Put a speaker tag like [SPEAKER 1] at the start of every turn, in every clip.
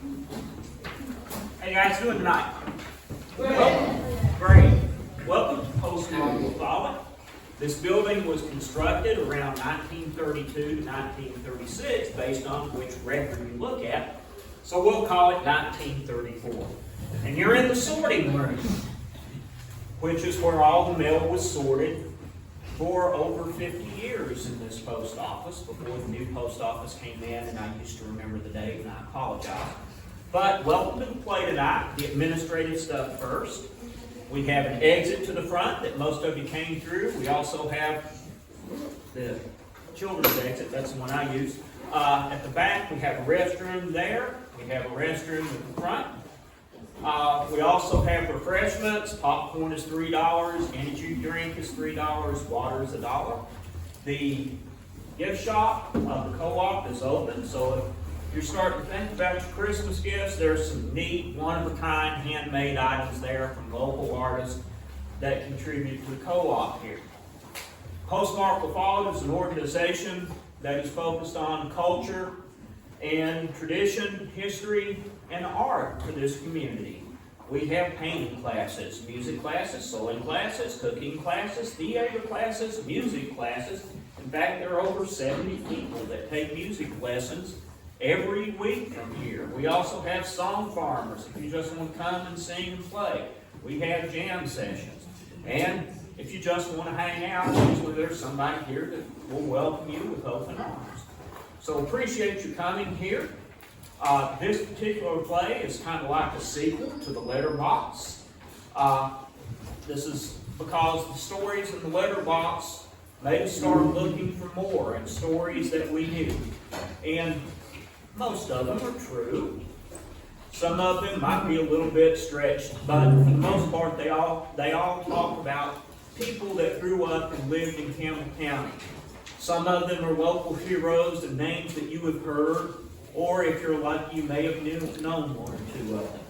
[SPEAKER 1] How you guys doing tonight? Great. Welcome to Postmark Follett. This building was constructed around 1932 to 1936 based on which record you look at. So we'll call it 1934. And you're in the sorting room, which is where all the mail was sorted for over 50 years in this post office before the new post office came in, and I used to remember the date and I apologize. But welcome to the play tonight. The administrative stuff first. We have an exit to the front that most of you came through. We also have the children's exit, that's the one I use. At the back we have a restroom there. We have a restroom at the front. We also have refreshments. Popcorn is $3. Energy drink is $3. Water is $1. The gift shop of the co-op is open, so if you're starting to think about your Christmas gifts, there's some neat, one-of-a-kind, handmade items there from local artists that contribute to the co-op here. Postmark Follett is an organization that is focused on culture and tradition, history, and art for this community. We have painting classes, music classes, sewing classes, cooking classes, theater classes, music classes. In fact, there are over 70 people that take music lessons every week from here. We also have song farmers if you just want to come and sing and play. We have jam sessions. And if you just want to hang out, usually there's somebody here that will welcome you with open arms. So appreciate you coming here. This particular play is kind of like a sequel to the Letterbox. This is because the stories in the Letterbox made us start looking for more and stories that we knew. And most of them are true. Some of them might be a little bit stretched, but for the most part, they all talk about people that grew up and lived in Campbell County. Some of them are local heroes and names that you have heard, or if you're lucky, you may have known one or two of them.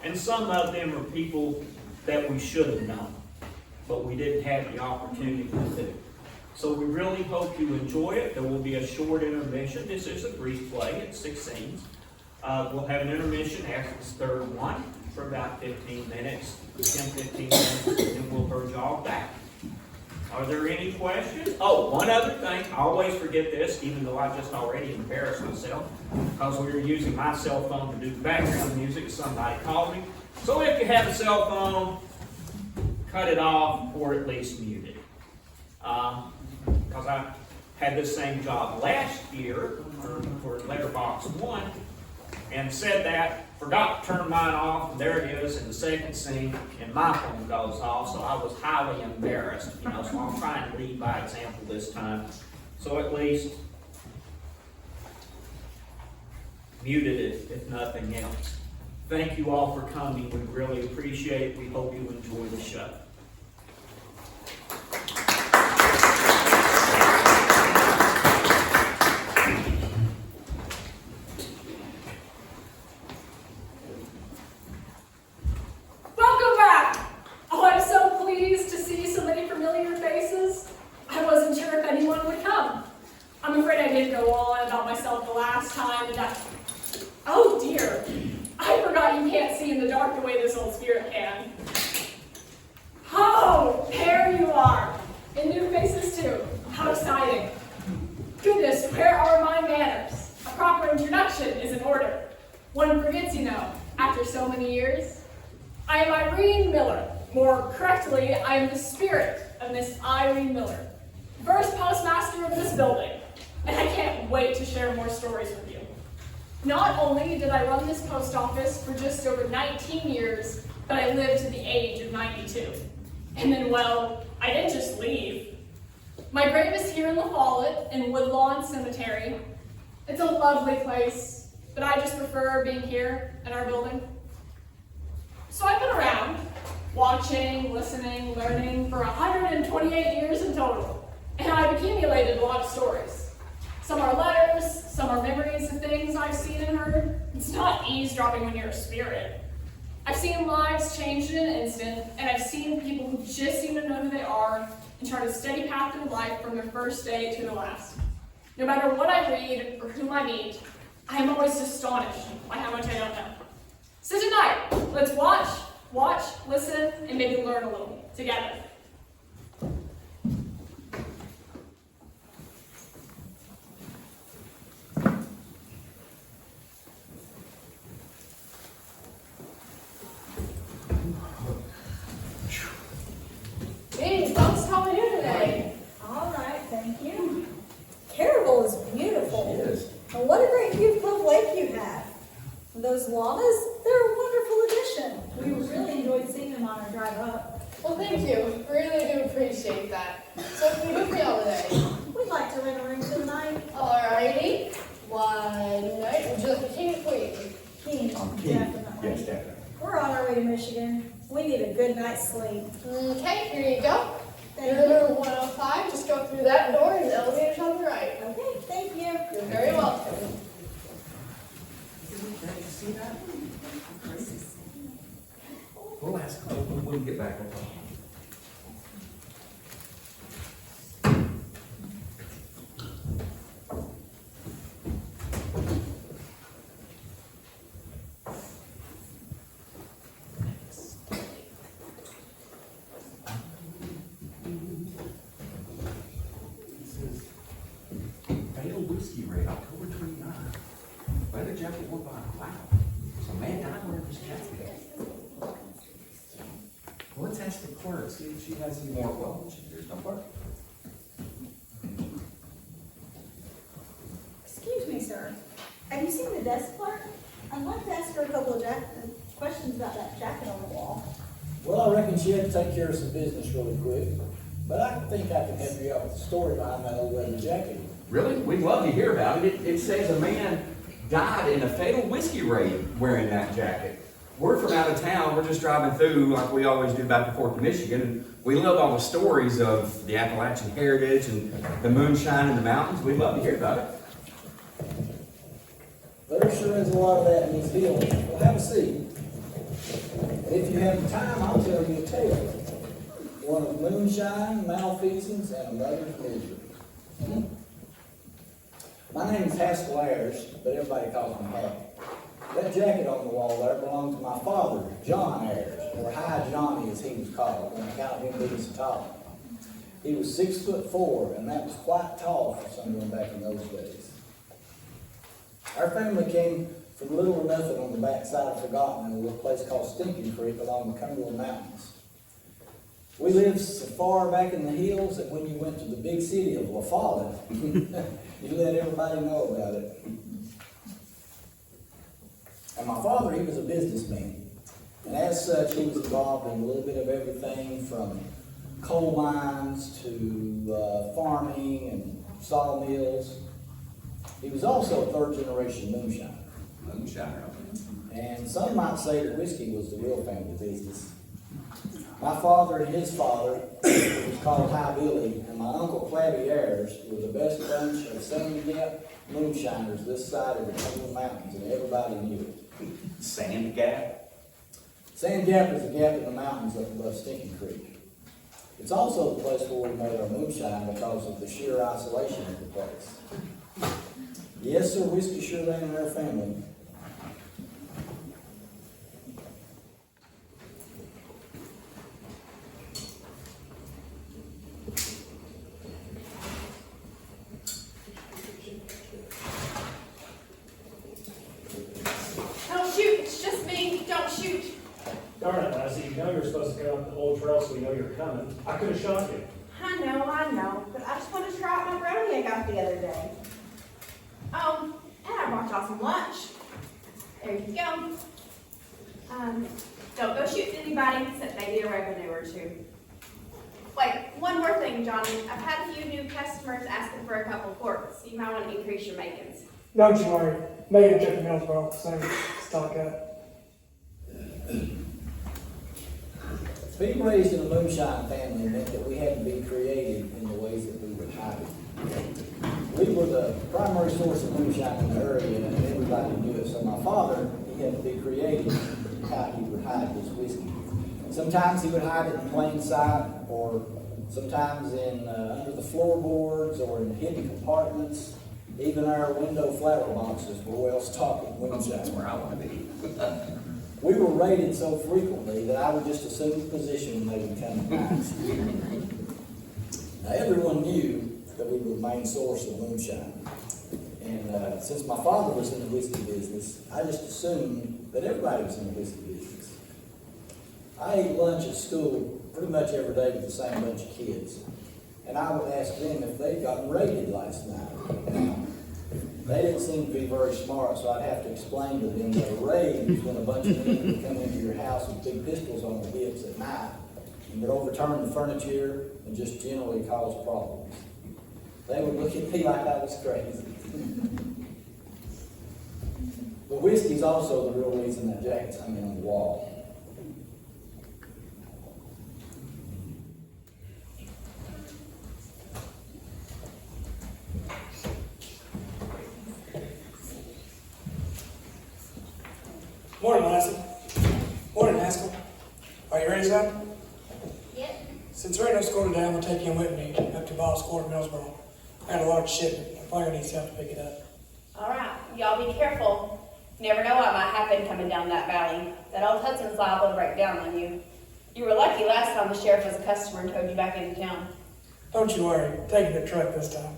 [SPEAKER 1] And some of them are people that we should have known, but we didn't have the opportunity to do. So we really hope you enjoy it. There will be a short intermission. This is a brief play. It's 6 scenes. We'll have an intermission after this third one for about 15 minutes, 10-15 minutes, and then we'll purge all back. Are there any questions? Oh, one other thing. I always forget this, even though I just already embarrassed myself, because we were using my cell phone to do background music. Somebody called me. So if you have a cell phone, cut it off or at least mute it. Because I had this same job last year for Letterbox I, and said that, forgot to turn mine off, and there it is in the second scene, and my phone goes off, so I was highly embarrassed, so I'm trying to lead by example this time. So at least muted it, if nothing else. Thank you all for coming. We really appreciate it. We hope you enjoy the show.
[SPEAKER 2] Oh dear, I forgot you can't see in the dark the way this old spirit can. Oh, there you are. And new faces too. How exciting. Goodness, where are my manners? A proper introduction is in order. One forgets, after so many years. I am Irene Miller. More correctly, I am the spirit of Miss Irene Miller, first postmaster of this building. And I can't wait to share more stories with you. Not only did I run this post office for just over 19 years, but I lived to the age of 92. And then, well, I didn't just leave. My grave is here in La Follette in Woodlawn Cemetery. It's a lovely place, but I just prefer being here in our building. So I've been around, watching, listening, learning for 128 years in total. And I've accumulated a lot of stories. Some are letters, some are memories of things I've seen and heard. It's not eavesdropping when you're a spirit. I've seen lives changed in an instant, and I've seen people who just seem to know who they are and chart a steady path in life from their first day to the last. No matter what I read or whom I meet, I am always astonished by how much I don't know. So tonight, let's watch, listen, and maybe learn a little together. Hey, folks, how are you today?
[SPEAKER 3] All right, thank you. Carnival is beautiful.
[SPEAKER 4] It is.
[SPEAKER 3] And what a great view of Cove Lake you have. Those llamas, they're a wonderful addition. We really enjoyed seeing them on our drive up.
[SPEAKER 2] Well, thank you. Really do appreciate that. So what can we do for y'all today?
[SPEAKER 3] We'd like to rent a room for the night.
[SPEAKER 2] Alrighty. One night. Would you like a king or queen?
[SPEAKER 3] King, definitely.
[SPEAKER 4] Yes, definitely.
[SPEAKER 3] We're on our way to Michigan. We need a good night's sleep.
[SPEAKER 2] Okay, here you go.
[SPEAKER 3] Thank
[SPEAKER 2] You're
[SPEAKER 3] you.
[SPEAKER 2] number 105. Just go through that door and the elevator's on the right.
[SPEAKER 3] Okay, thank you.
[SPEAKER 2] You're very welcome.
[SPEAKER 4] We'll ask when we get back. Fatal whiskey raid, October 29th. Leather jacket worn by wow. So man died wearing this jacket. Well, let's ask the clerk, see if she has any more. Well, there's no clerk.
[SPEAKER 3] Excuse me, sir. Have you seen the desk clerk? I'd like to ask her a couple of questions about that jacket on the wall.
[SPEAKER 5] Well, I reckon she had to take care of some business really quick, but I think I can help you out with the story behind that old leather jacket.
[SPEAKER 4] Really? We'd love to hear about it. It says a man died in a fatal whiskey raid wearing that jacket. We're from out of town. We're just driving through like we always do back and forth to Michigan. And we love all the stories of the Appalachian heritage and the moonshine in the mountains. We'd love to hear about it.
[SPEAKER 5] There sure is a lot of that in these hills. Well, have a seat. And if you have time, I'll tell you a tale. One of moonshine, malfeasance, and a mother's misery. My name is Haskell Ayers, but everybody calls me Happy. That jacket on the wall there belonged to my father, John Ayers, or High Johnny as he was called, on account of him being so tall. He was 6'4", and that was quite tall for someone back in those days. Our family came from little or nothing on the backside of Forgotten in a little place called Stinking Creek along the Cumberland Mountains. We lived so far back in the hills that when you went to the big city of La Follette, you let everybody know about it. And my father, he was a businessman. And as such, he was involved in a little bit of everything from coal mines to farming and sawmills. He was also a third-generation moonshiner.
[SPEAKER 4] Moonshiner.
[SPEAKER 5] And some might say that whiskey was the real family business. My father and his father was called High Billy, and my uncle Clabby Ayers were the best bunch of Sand Gap moonshiners this side of the Cumberland Mountains, and everybody knew it.
[SPEAKER 4] Sand Gap.
[SPEAKER 5] Sand Gap is a gap in the mountains up above Stinking Creek. It's also the place where we made our moonshine because of the sheer isolation of the place. Yes, sir, whiskey sure ran in our family.
[SPEAKER 2] Don't shoot, it's just me. Don't shoot.
[SPEAKER 6] Darn it, Lassie, you know you're supposed to go up the old trail so we know you're coming. I could have shot you.
[SPEAKER 7] I know, but I just wanted to try out my brownie I got the other day. Oh, and I brought y'all some lunch. There you go. Don't go shooting anybody except maybe a revenue or two. Wait, one more thing, Johnny. I've had a few new customers asking for a couple quarts. You might want to increase your makings.
[SPEAKER 8] Don't you worry. Megan and Jeff Mills were all the same stock up.
[SPEAKER 5] Being raised in a moonshine family meant that we had to be creative in the ways that we would hide it. We were the primary source of moonshine in the area, and everybody knew it. So my father, he had to be creative in how he would hide his whiskey. Sometimes he would hide it in plain sight, or sometimes in under the floorboards or in hidden compartments. Even our window flower boxes were well stocked with
[SPEAKER 4] That's
[SPEAKER 5] moonshine.
[SPEAKER 4] where I wanna be.
[SPEAKER 5] We were raided so frequently that I would just assume the position when they would come to us. Now, everyone knew that we were the main source of moonshine. And since my father was in the whiskey business, I just assumed that everybody was in the whiskey business. I ate lunch at school pretty much every day with the same bunch of kids. And I would ask them if they'd gotten raided last night. Now, they didn't seem to be very smart, so I'd have to explain to them that a raid is when a bunch of men would come into your house with big pistols on their hips at night and would overturn the furniture and just generally cause problems. They would look at me like I was crazy. But whiskey's also the real reason that jacket's hanging on the wall.
[SPEAKER 8] Morning, Lassie. Morning, Haskell. Are you ready, son?
[SPEAKER 7] Yep.
[SPEAKER 8] Since there ain't no school today, I'm gonna take you with me up to Ball's Court in Millsboro. I got a large shipment. I'm probably gonna need help to pick it up.
[SPEAKER 7] All right, y'all be careful. You never know what might happen coming down that valley. That old Hudson's liable to break down on you. You were lucky last time the sheriff was a customer and towed you back into town.
[SPEAKER 8] Don't you worry, taking the truck this time.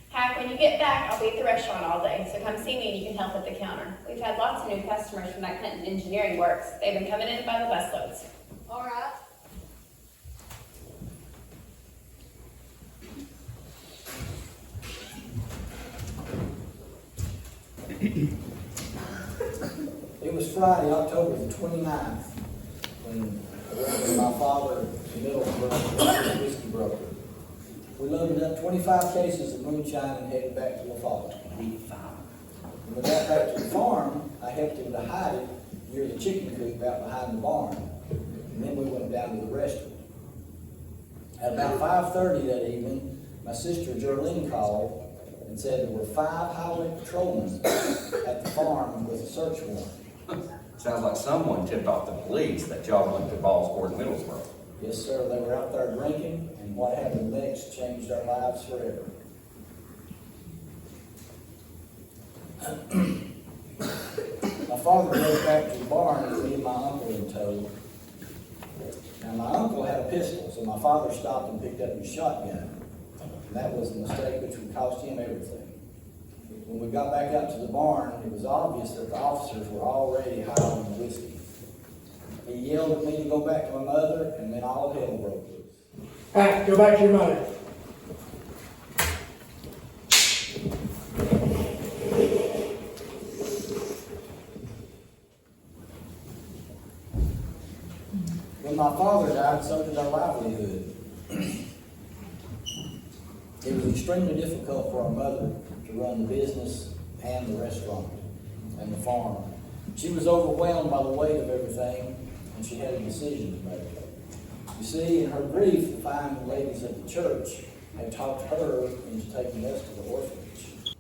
[SPEAKER 7] Hack, when you get back, I'll be at the restaurant all day, so come see me and you can help at the counter. We've had lots of new customers from that Clinton Engineering Works. They've been coming in by the busloads. All right.
[SPEAKER 5] It was Friday, October the 29th, when my father, the middle brother, was a whiskey broker. We loaded up 25 cases of moonshine and headed back to La Follette. When we got back to the farm, I helped him to hide it near the chicken coop out behind the barn. And then we went down to the restaurant. At about 5:30 that evening, my sister Jerlene called and said there were 5 highway patrolmen at the farm with a search warrant.
[SPEAKER 4] Sounds like someone tipped off the police that y'all went to Ball's Court in Middlesboro.
[SPEAKER 5] Yes, sir, they were out there drinking, and what happened next changed our lives forever. My father drove back to the barn with me and my uncle in tow. Now, my uncle had a pistol, so my father stopped and picked up his shotgun. And that was a mistake which would cost him everything. When we got back out to the barn, it was obvious that the officers were already high on the whiskey. He yelled at me to go back to my mother, and then all hell broke loose.
[SPEAKER 8] Hack, go back to your mother.
[SPEAKER 5] When my father died, so did our livelihood. It was extremely difficult for our mother to run the business and the restaurant and the farm. She was overwhelmed by the weight of everything, and she had a decision to make. You see, in her grief, the fine ladies at the church had talked her into taking us to the orphanage.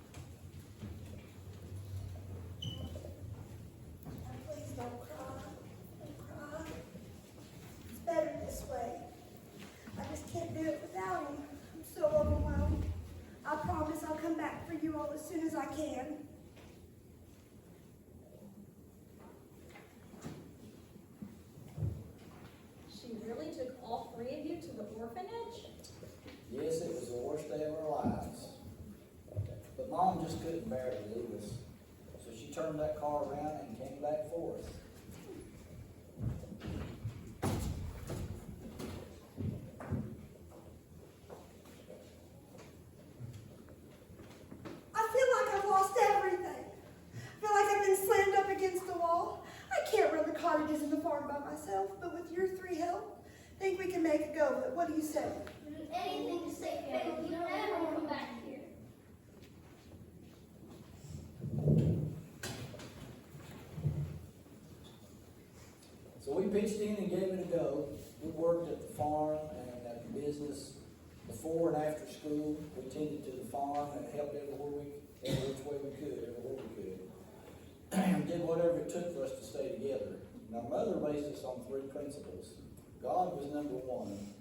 [SPEAKER 9] Please don't cry. Don't cry. It's better this way. I just can't do it without him. I'm so overwhelmed. I promise I'll come back for you all as soon as I can.
[SPEAKER 3] She really took all 3 of you to the orphanage?
[SPEAKER 5] Yes, it was the worst day of our lives. But Mom just couldn't bear to leave us. So she turned that car around and came back for us.
[SPEAKER 9] I feel like I've lost everything. I feel like I've been slammed up against the wall. I can't run the cottages and the farm by myself, but with your 3 help, I think we can make a go of it. What do you say?
[SPEAKER 10] Anything to save family. You don't ever come back here.
[SPEAKER 5] So we pitched in and gave it a go. We worked at the farm and at the business before and after school. We tended to the farm and helped every which way we could, everywhere we could. And did whatever it took for us to stay together. And our mother raised us on 3 principles. God was number 1.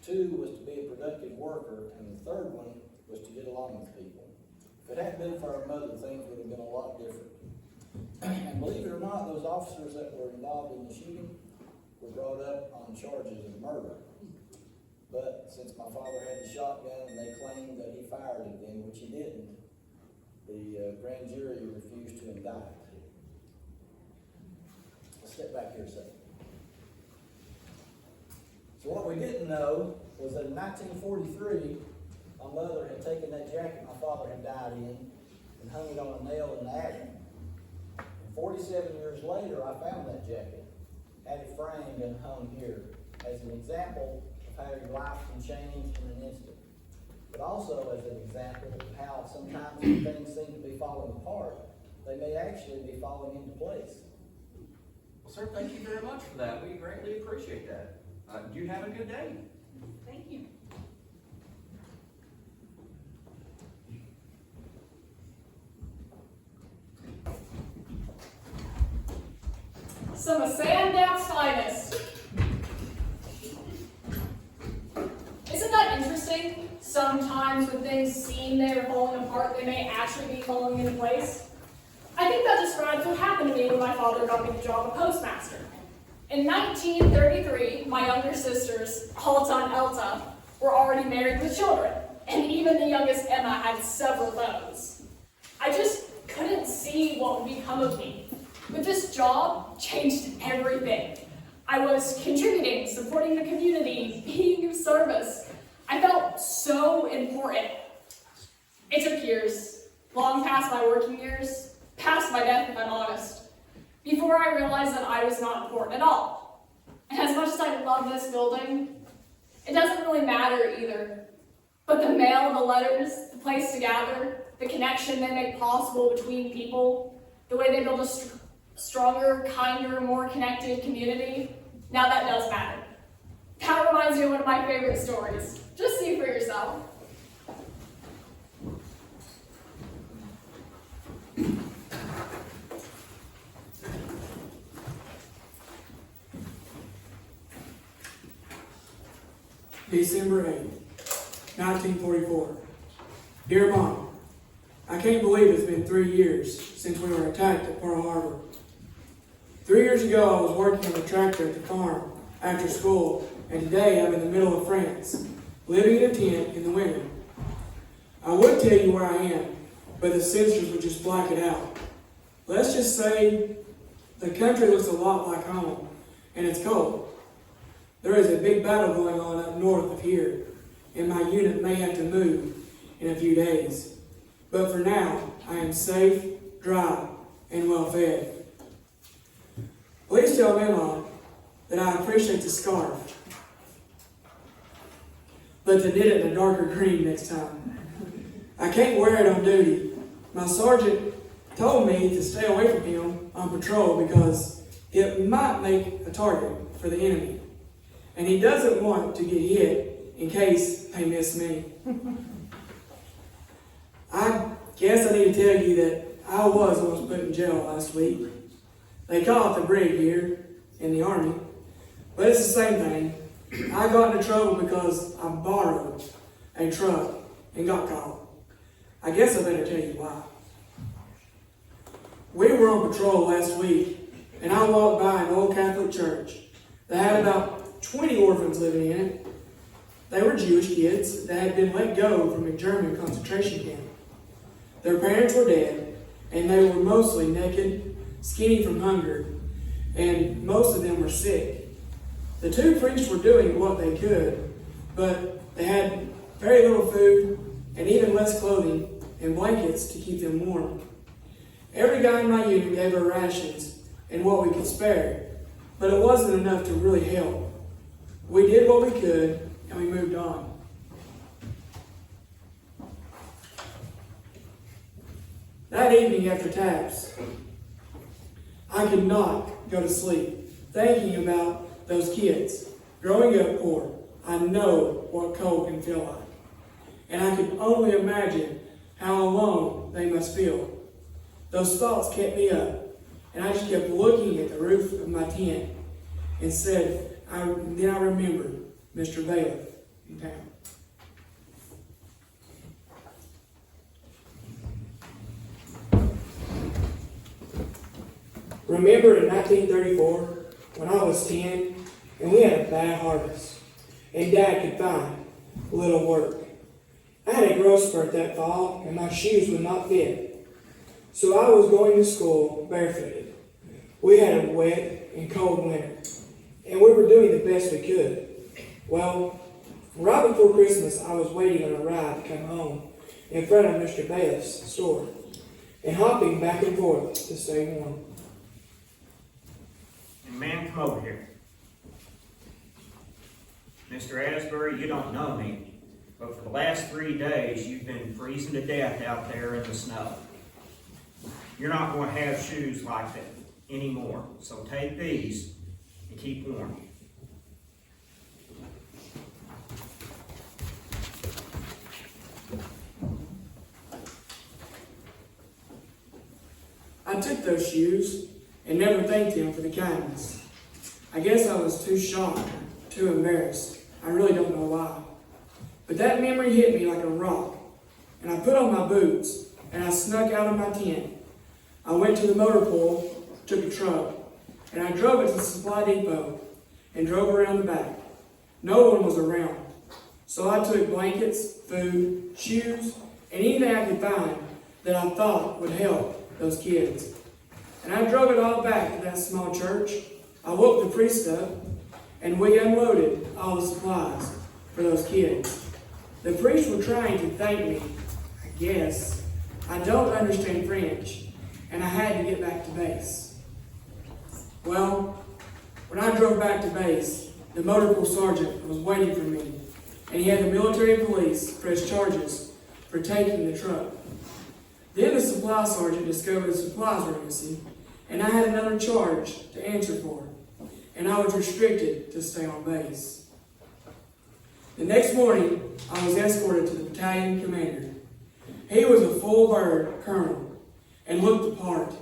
[SPEAKER 5] 2 was to be a productive worker, and the 3rd one was to get along with people. If it hadn't been for our mother, things would have been a lot different. And believe it or not, those officers that were involved in the shooting were brought up on charges of murder. But since my father had the shotgun and they claimed that he fired it then, which he didn't, the grand jury refused to indict. Let's step back here a second. So what we didn't know was that in 1943, my mother had taken that jacket my father had died in and hung it on a nail in the attic. And 47 years later, I found that jacket, had it framed and hung here as an example of how your life can change in an instant. But also as an example of how sometimes when things seem to be falling apart, they may actually be falling into place.
[SPEAKER 4] Well, sir, thank you very much for that. We greatly appreciate that. You have a good day.
[SPEAKER 2] Thank you. Some of Sandap's finest. Isn't that interesting? Sometimes when things seem they're falling apart, they may actually be falling into place. I think that describes what happened to me when my father got me the job of postmaster. In 1933, my younger sisters, Alta and Elta, were already married with children, and even the youngest Emma had several beaux. I just couldn't see what would become of me. But this job changed everything. I was contributing, supporting the community, being of service. I felt so important. It took years, long past my working years, past my death if I'm honest, before I realized that I was not important at all. And as much as I love this building, it doesn't really matter either. But the mail, the letters, the place to gather, the connection they make possible between people, the way they build a stronger, kinder, more connected community, now that does matter. That reminds me of one of my favorite stories. Just see for yourself.
[SPEAKER 8] December 8th, 1944. Dear Mom, I can't believe it's been 3 years since we were attacked at Pearl Harbor. 3 years ago, I was working on a tractor at the farm after school, and today I'm in the middle of France, living in a tent in the winter. I would tell you where I am, but the sensors would just black it out. Let's just say the country looks a lot like home, and it's cold. There is a big battle going on up north of here, and my unit may have to move in a few days. But for now, I am safe, dry, and well fed. Please tell Emma that I appreciate the scarf, but to knit it in a darker green next time. I can't wear it on duty. My sergeant told me to stay away from him on patrol because it might make a target for the enemy. And he doesn't want to get hit in case they miss me. I guess I need to tell you that I was almost put in jail last week. They call it the brig here in the Army, but it's the same thing. I got into trouble because I borrowed a truck and got caught. I guess I better tell you why. We were on patrol last week, and I walked by an old Catholic church that had about 20 orphans living in it. They were Jewish kids that had been let go from a German concentration camp. Their parents were dead, and they were mostly naked, skinny from hunger, and most of them were sick. The two priests were doing what they could, but they had very little food and even less clothing and blankets to keep them warm. Every guy in my unit gave her rations and what we could spare, but it wasn't enough to really help. We did what we could, and we moved on. That evening after taps, I could not go to sleep thinking about those kids. Growing up poor, I know what cold can feel like. And I could only imagine how alone they must feel. Those thoughts kept me up, and I just kept looking at the roof of my tent and said, then I remembered Mr. Bailiff in town. Remember in 1934, when I was 10, and we had a bad harvest, and Dad could find little work. I had a growth spurt that fall, and my shoes would not fit. So I was going to school barefooted. We had a wet and cold winter, and we were doing the best we could. Well, right before Christmas, I was waiting on a ride to come home in front of Mr. Bailiff's store, and hopping back and forth to stay warm.
[SPEAKER 1] And man, come over here. Mr. Asbury, you don't know me, but for the last 3 days, you've been freezing to death out there in the snow. You're not going to have shoes like that anymore, so take these and keep warm.
[SPEAKER 8] I took those shoes and never thanked him for the kindness. I guess I was too shocked, too embarrassed. I really don't know why. But that memory hit me like a rock, and I put on my boots, and I snuck out of my tent. I went to the motor pool, took a truck, and I drove it to the supply depot and drove around the back. No one was around, so I took blankets, food, shoes, and anything I could find that I thought would help those kids. And I drove it all back to that small church. I woke the priest up, and we unloaded all the supplies for those kids. The priests were trying to thank me, I guess. I don't understand French, and I had to get back to base. Well, when I drove back to base, the motor pool sergeant was waiting for me, and he had the military police press charges for taking the truck. Then the supply sergeant discovered the supplies were missing, and I had another charge to answer for, and I was restricted to stay on base. The next morning, I was escorted to the battalion commander. He was a full-bird colonel and looked the part.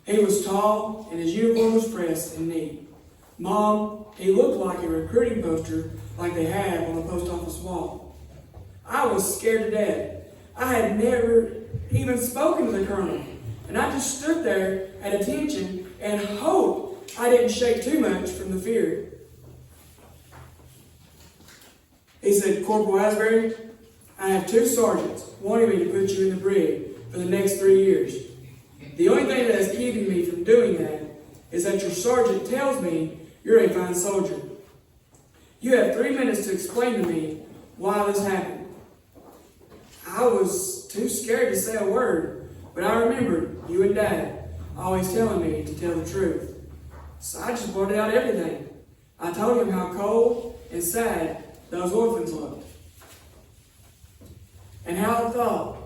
[SPEAKER 8] He was tall, and his uniform was pressed and neat. Mom, he looked like a recruiting poster like they have on the post office wall. I was scared to death. I had never even spoken to the colonel, and I just stood there at attention and hoped I didn't shake too much from the fear. He said, "Corporal Asbury, I have 2 sergeants wanting me to put you in the brig for the next 3 years. The only thing that is keeping me from doing that is that your sergeant tells me you're a fine soldier. You have 3 minutes to explain to me why this happened." I was too scared to say a word, but I remembered you and Dad always telling me to tell the truth. So I just blurted out everything. I told him how cold and sad those orphans looked, and how I thought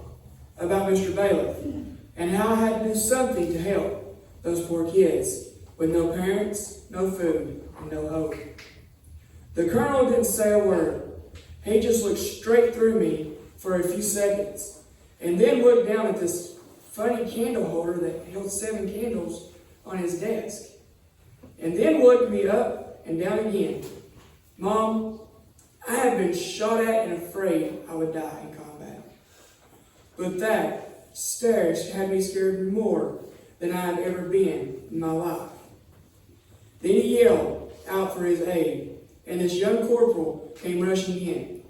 [SPEAKER 8] about Mr. Bailiff, and how I had to do something to help those poor kids with no parents, no food, and no hope. The colonel didn't say a word. He just looked straight through me for a few seconds, and then looked down at this funny candle holder that held 7 candles on his desk, and then looked me up and down again. "Mom, I have been shot at and afraid I would die in combat. But that stare had me scared more than I have ever been in my life." Then he yelled out for his aide, and this young corporal came rushing in.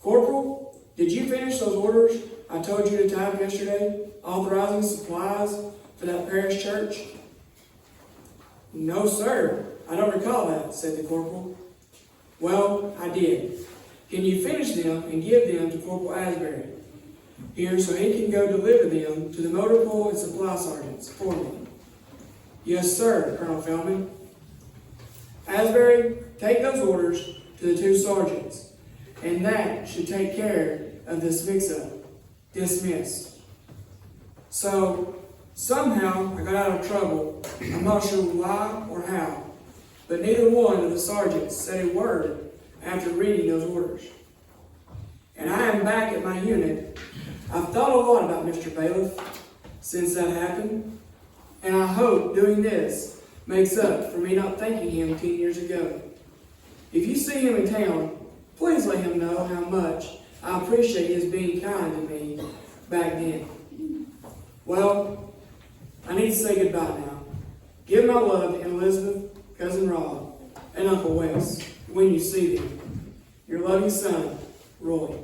[SPEAKER 8] "Corporal, did you finish those orders I told you to type yesterday, authorizing supplies for that parish church?" "No, sir, I don't recall that," said the corporal. "Well, I did. Can you finish them and give them to Corporal Asbury here so he can go deliver them to the motor pool and supply sergeants for me?" "Yes, sir, Colonel Feldman." "Asbury, take those orders to the 2 sergeants, and that should take care of this mix-up. Dismissed." So, somehow I got out of trouble. I'm not sure why or how, but neither one of the sergeants said a word after reading those orders. And I am back at my unit. I've thought a lot about Mr. Bailiff since that happened, and I hope doing this makes up for me not thanking him 10 years ago. If you see him in town, please let him know how much I appreciate his being kind to me back then. Well, I need to say goodbye now. Give my love to Aunt Elizabeth, Cousin Rob, and Uncle Wes when you see them. Your loving son, Roy.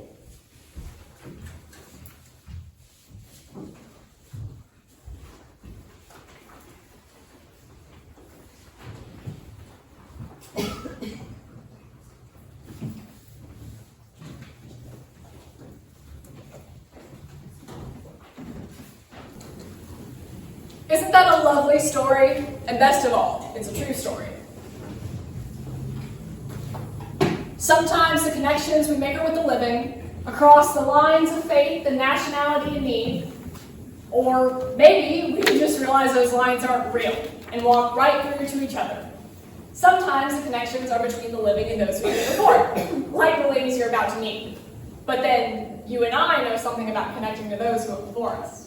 [SPEAKER 2] Isn't that a lovely story? And best of all, it's a true story. Sometimes the connections we make are with the living, across the lines of faith and nationality and need, or maybe we can just realize those lines aren't real and walk right through to each other. Sometimes the connections are between the living and those who knew before, like the ladies you're about to meet. But then you and I know something about connecting to those who went before us.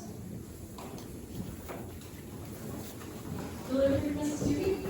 [SPEAKER 2] Delivery, Mrs. Judy?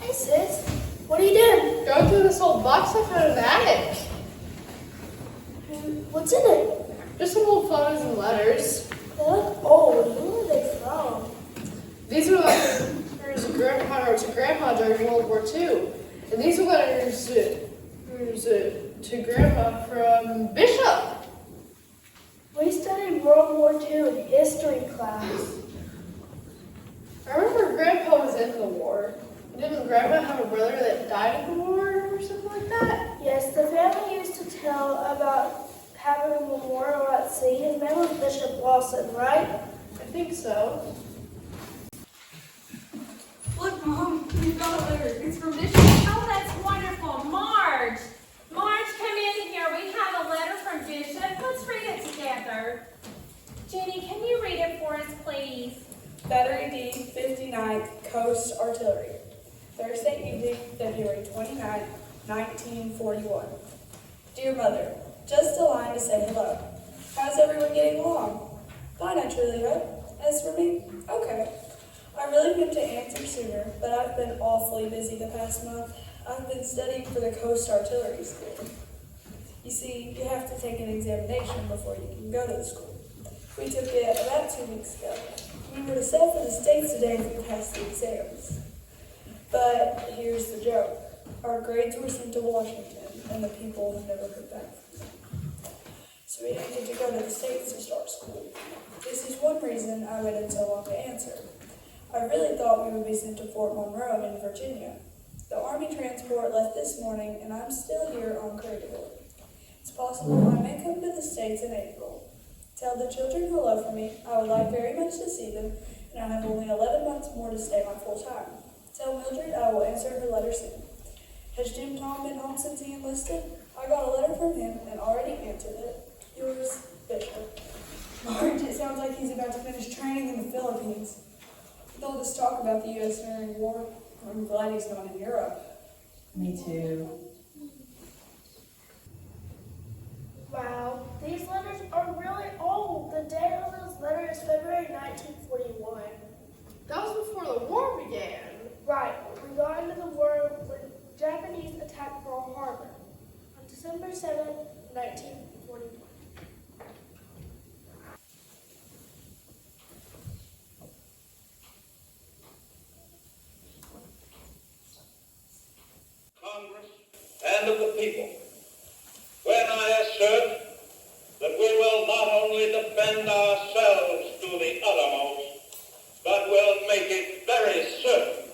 [SPEAKER 10] Hey sis, what are you doing?
[SPEAKER 11] Going through this old box I found in the attic.
[SPEAKER 10] What's in it?
[SPEAKER 11] Just some old photos and letters.
[SPEAKER 10] They look old. Who are they from?
[SPEAKER 11] These are letters Grandpa wrote to Grandma during World War II. And these are letters to Grandma from Bishop.
[SPEAKER 10] We studied World War II in history class.
[SPEAKER 11] I remember Grandpa was in the war. Didn't Grandma have a brother that died in the war or something like that?
[SPEAKER 10] Yes, the family used to tell about having a memorial at sea. His name was Bishop Lawson, right?
[SPEAKER 11] I think so.
[SPEAKER 12] Look, Mom, we've got a letter. It's from Bishop. Oh, that's wonderful. Marge, come in here. We have a letter from Bishop. Let's read it together. Jenny, can you read it for us, please?
[SPEAKER 13] Battery D, 59th Coast Artillery. Thursday evening, February 29, 1941. Dear Mother, just a line to say hello. How's everyone getting along? Fine, I truly hope. As for me, okay. I really meant to answer sooner, but I've been awfully busy the past month. I've been studying for the Coast Artillery School. You see, you have to take an examination before you can go to the school. We took it about 2 weeks ago. We were to sail for the States today if we passed the exams. But here's the joke. Our grades were sent to Washington, and the people have never heard back from them. So we needed to go to the States to start school. This is one reason I waited so long to answer. I really thought we would be sent to Fort Monroe in Virginia. The Army transport left this morning, and I'm still here on Cradle. It's possible I may come to the States in April. Tell the children hello for me. I would like very much to see them, and I have only 11 months more to stay on full time. Tell Mildred I will answer her letter soon. Has Jim Tom been home since he enlisted? I got a letter from him and already answered it. Yours, Bishop. Marge, it sounds like he's about to finish training in the Philippines. With all this talk about the U.S. during war, I'm glad he's not in Europe.
[SPEAKER 3] Me too.
[SPEAKER 10] Wow, these letters are really old. The date on this letter is February 1941.
[SPEAKER 11] That was before the war began.
[SPEAKER 10] Right, we got into the war when Japanese attacked Pearl Harbor on December 7, 1941.
[SPEAKER 14] Congress and of the people, when I assert that we will not only defend ourselves to the uttermost, but will make it very certain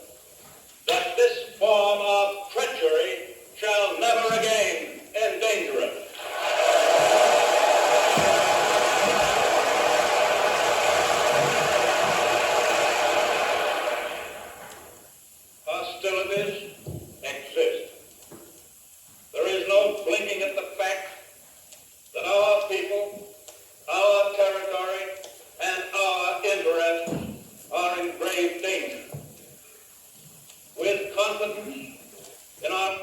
[SPEAKER 14] that this form of treachery shall never again endanger us. possibilities exist. There is no blinking at the fact that our people, our territory, and our interests are in grave danger. With confidence in our...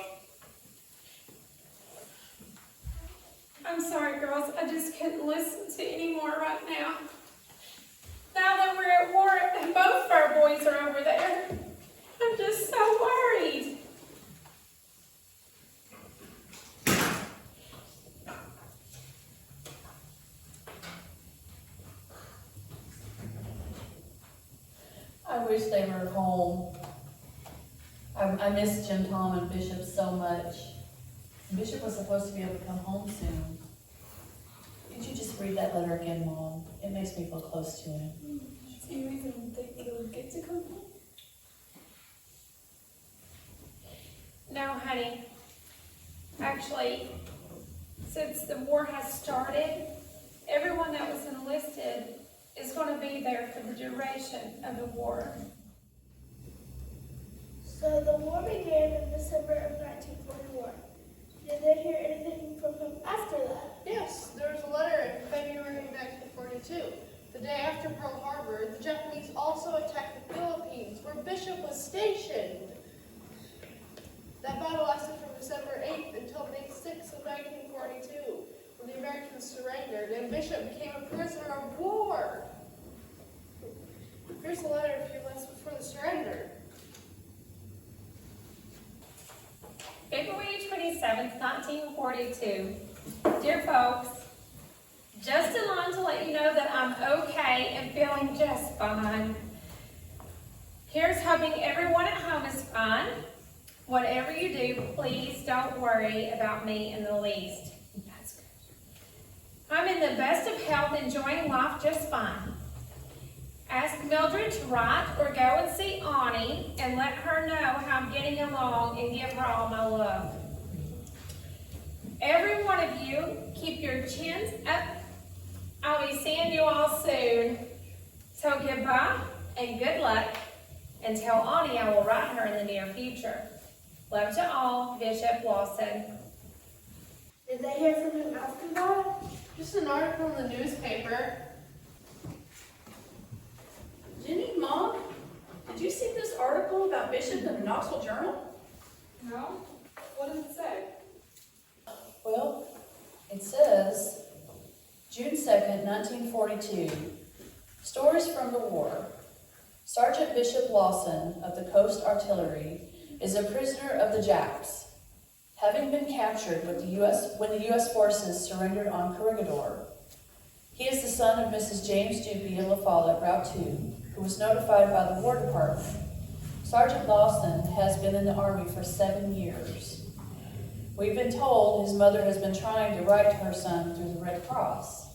[SPEAKER 12] I'm sorry, girls. I just couldn't listen to any more right now. Now that we're at war and both of our boys are over there, I'm just so worried.
[SPEAKER 15] I wish they were home. I miss Jim Tom and Bishop so much. Bishop was supposed to be able to come home soon. Could you just read that letter again, Mom? It makes me feel close to him.
[SPEAKER 2] Do you even think he'll get to come home?
[SPEAKER 12] No, honey. Actually, since the war has started, everyone that was enlisted is going to be there for the duration of the war.
[SPEAKER 10] So the war began in December of 1941. Did they hear anything from him after that?
[SPEAKER 11] Yes, there was a letter in February 1942. The day after Pearl Harbor, the Japanese also attacked the Philippines, where Bishop was stationed. That battle lasted from December 8th until May 6th of 1942, when the Americans surrendered and Bishop became a prisoner of war. Here's a letter a few months before the surrender.
[SPEAKER 12] February 27th, 1942. Dear folks, just along to let you know that I'm okay and feeling just fine. Here's hoping everyone at home is fine. Whatever you do, please don't worry about me in the least. That's good. I'm in the best of health, enjoying life just fine. Ask Mildred to write or go and see Ani and let her know how I'm getting along and give her all my love. Every one of you, keep your chins up. I'll be seeing you all soon. So goodbye and good luck, and tell Ani I will write her in the near future. Love to all, Bishop Lawson.
[SPEAKER 10] Did they hear from him after that?
[SPEAKER 11] Just an article in the newspaper.
[SPEAKER 3] Jenny, Mom, did you see this article about Bishop in the Knoxville Journal?
[SPEAKER 2] No? What does it say?
[SPEAKER 15] Well, it says, June 2nd, 1942, stories from the war. Sergeant Bishop Lawson of the Coast Artillery is a prisoner of the Japs, having been captured with when the U.S. forces surrendered on Corregidor. He is the son of Mrs. James Dupee of La Follette, Route 2, who was notified by the War Department. Sergeant Lawson has been in the Army for 7 years. We've been told his mother has been trying to write to her son through the Red Cross.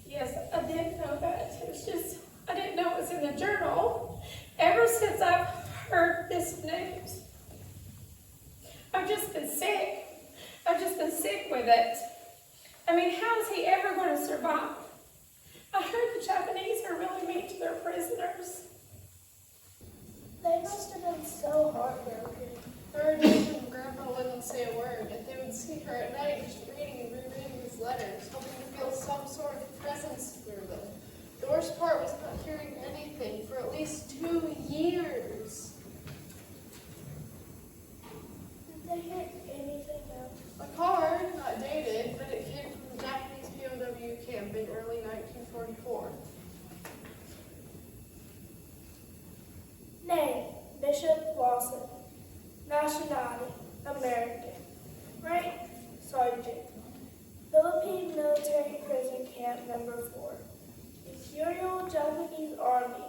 [SPEAKER 12] Yes, I did know that. It was just, I didn't know it was in the journal. Ever since I've heard this news, I've just been sick. I've just been sick with it. I mean, how is he ever going to survive? I heard the Japanese are really mean to their prisoners.
[SPEAKER 10] They must have been so heartbroken.
[SPEAKER 11] There were days when Grandpa wouldn't say a word, and they would see her at night just reading and rereading his letters, hoping to feel some sort of presence through them. The worst part was not hearing anything for at least 2 years.
[SPEAKER 10] Did they hear anything else?
[SPEAKER 11] A card, not dated, but it came from the Japanese POW camp in early 1944.
[SPEAKER 10] Name, Bishop Lawson. Nationality, American. Rank, Sergeant. Philippine Military Prison Camp Number 4. Imperial Japanese Army.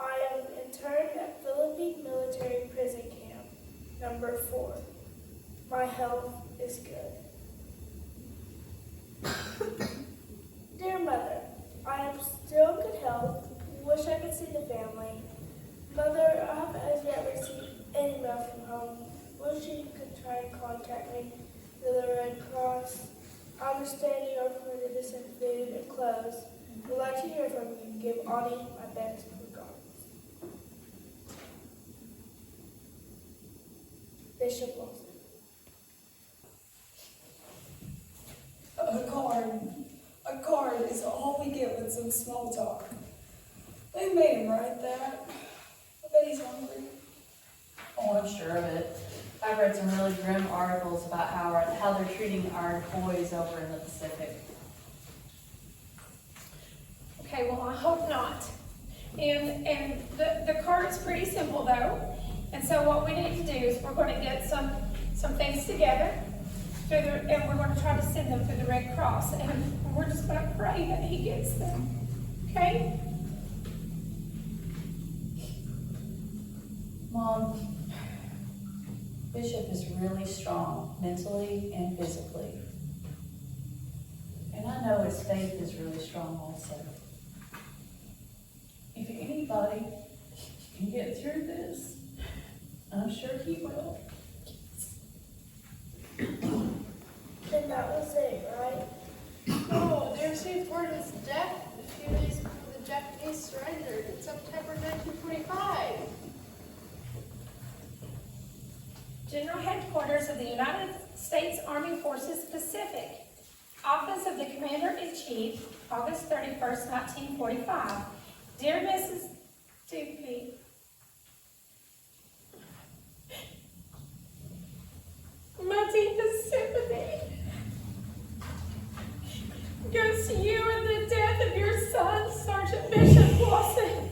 [SPEAKER 10] I am interned at Philippine Military Prison Camp Number 4. My health is good. Dear Mother, I am still in good health. Wish I could see the family. Mother, I haven't as yet received any mail from home. Wish you could try and contact me through the Red Cross. I understand you are permitted to send food and clothes. Would like to hear from you. Give Ani my best regards. Bishop Lawson.
[SPEAKER 13] A card is all we get with some small talk. They made him write that. I bet he's hungry.
[SPEAKER 15] Oh, I'm sure of it. I've read some really grim articles about how they're treating our employees over in the Pacific.
[SPEAKER 2] Okay, well, I hope not. And the card is pretty simple though. And so what we need to do is we're going to get some things together and we're going to try to send them through the Red Cross. And we're just going to pray that he gets them. Okay?
[SPEAKER 15] Mom, Bishop is really strong, mentally and physically. And I know his faith is really strong also. If anybody can get through this, I'm sure he will.
[SPEAKER 10] And that was it, right?
[SPEAKER 11] Oh, they received word of his death a few days before the Japanese surrendered in September 1945.
[SPEAKER 2] General Headquarters of the United States Army Forces Pacific. Office of the Commander-in-Chief, August 31st, 1945. Dear Mrs. Doopy, my deepest sympathy goes to you in the death of your son, Sergeant Bishop Lawson,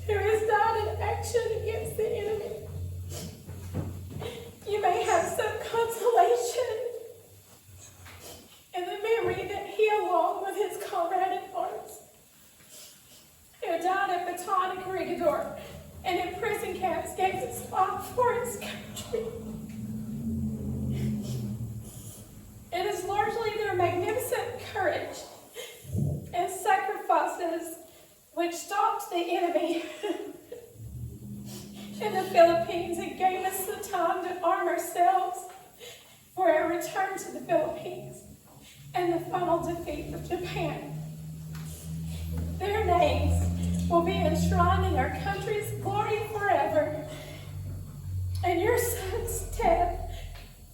[SPEAKER 2] who has died in action against the enemy. You may have some consolation in the memory that he, along with his comrade in arms, who died at Bataan Corregidor and in prison camps, gave his life for his country. It is largely their magnificent courage and sacrifices which stopped the enemy in the Philippines and gave us the time to arm ourselves for our return to the Philippines and the final defeat of Japan. Their names will be enshrined in our country's glory forever. And your son's death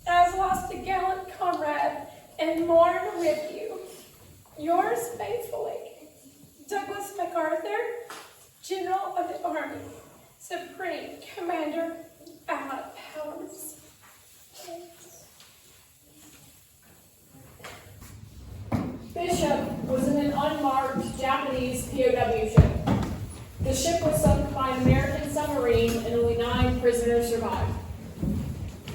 [SPEAKER 2] has lost a gallant comrade and mourn with you. Yours faithfully, Douglas MacArthur, General of the Army, Supreme Commander, Allied Powers. Bishop was in an unmarked Japanese POW ship. The ship was sunk by an American submarine and only 9 prisoners survived.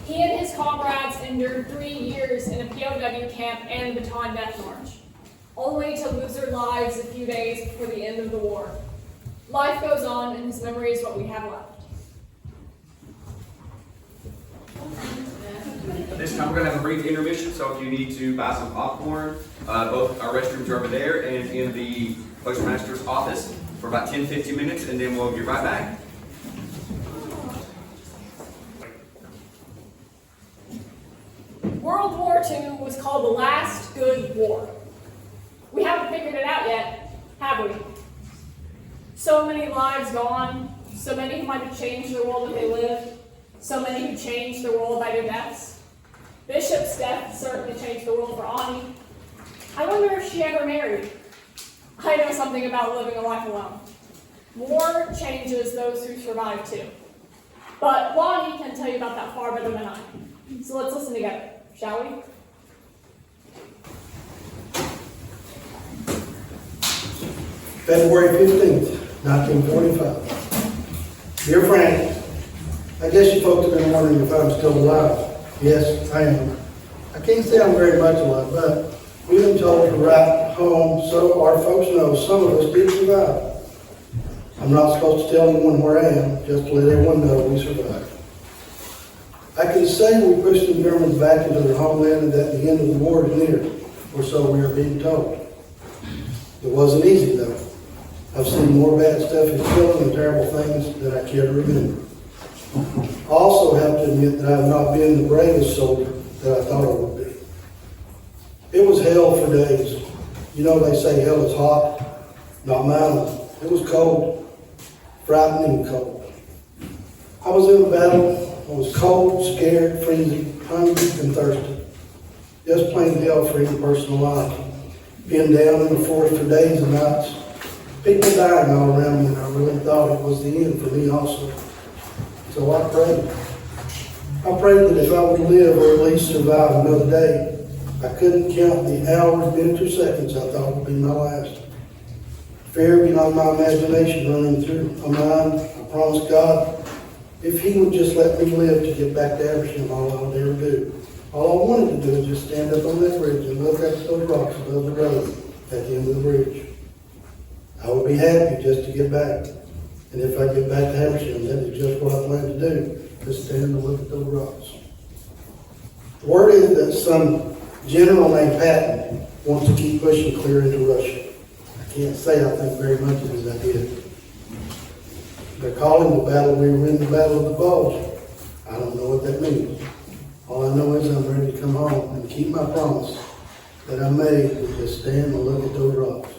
[SPEAKER 2] He and his comrades endured 3 years in a POW camp and Bataan Death March, only to lose their lives a few days before the end of the war. Life goes on, and his memory is what we have left.
[SPEAKER 4] This time we're going to have a brief intermission, so if you need to buy some popcorn, both our restrooms are over there and in the postmaster's office for about 10-15 minutes, and then we'll be right back.
[SPEAKER 2] World War II was called the last good war. We haven't figured it out yet, have we? So many lives gone, so many who might have changed the world that they lived, so many who changed the world by their deaths. Bishop's death certainly changed the world for Ani. I wonder if she ever married. I know something about living a life alone. War changes those who survive too. But Lonnie can tell you about that far better than I. So let's listen together, shall we?
[SPEAKER 16] February 15th, 1945. Dear Frank, I guess you folks have been wondering if I'm still alive. Yes, I am. I can't say I'm very much alive, but we've been told to write home so our folks know some of us did survive. I'm not supposed to tell anyone where I am, just to let everyone know we survived. I can say we pushed the Germans back into their homeland and that the end of the war is near, or so we are being told. It wasn't easy though. I've seen more bad stuff in killing and terrible things than I care to remember. I also have to admit that I have not been the bravest soldier that I thought I would be. It was hell for days. You know they say hell is hot, not mine. It was cold, frightening cold. I I was in a battle. I was cold, scared, freezing, hungry, and thirsty. Just plain hell for any person alive. Being down in the forest for days and nights. People dying all around me, and I really thought it was the end for me also. So I prayed. I prayed that if I would live or at least survive another day, I couldn't count the hours, minutes, or seconds I thought would be my last. Fear beyond my imagination running through my mind, I promised God, if He would just let me live to get back to Abersham, all I would ever do. All I wanted to do was just stand up on that bridge and look up at those rocks above the road at the end of the bridge. I would be happy just to get back. And if I get back to Abersham, that is just what I plan to do, just stand and look at those rocks. The word is that some general named Patton wants to keep pushing clear into Russia. I can't say I think very much of it as I did. They're calling the battle we were in the Battle of the Bulge. I don't know what that means. All I know is I'm ready to come home and keep my promise that I made to just stand and look at those rocks.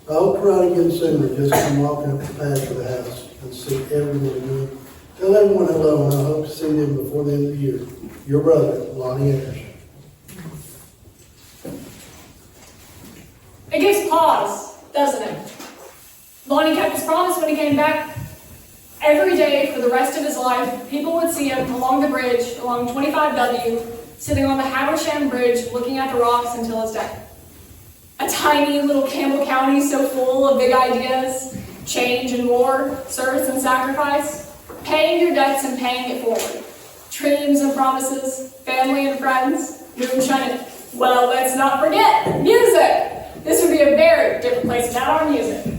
[SPEAKER 16] I hope to ride again soon or just come walking up the path to the house and see everyone again. Tell everyone hello, and I hope to see them before the end of the year. Your brother, Lonnie Ayers.
[SPEAKER 2] It gives pause, doesn't it? Lonnie kept his promise when he came back. Every day for the rest of his life, people would see him along the bridge, along 25W, sitting on the Habersham Bridge, looking at the rocks until his death. A tiny little Campbell County so full of big ideas, change and war, service and sacrifice, paying your debts and paying it forward. Dreams and promises, family and friends, moonshine and, well, let's not forget, music! This would be a very different place without our music.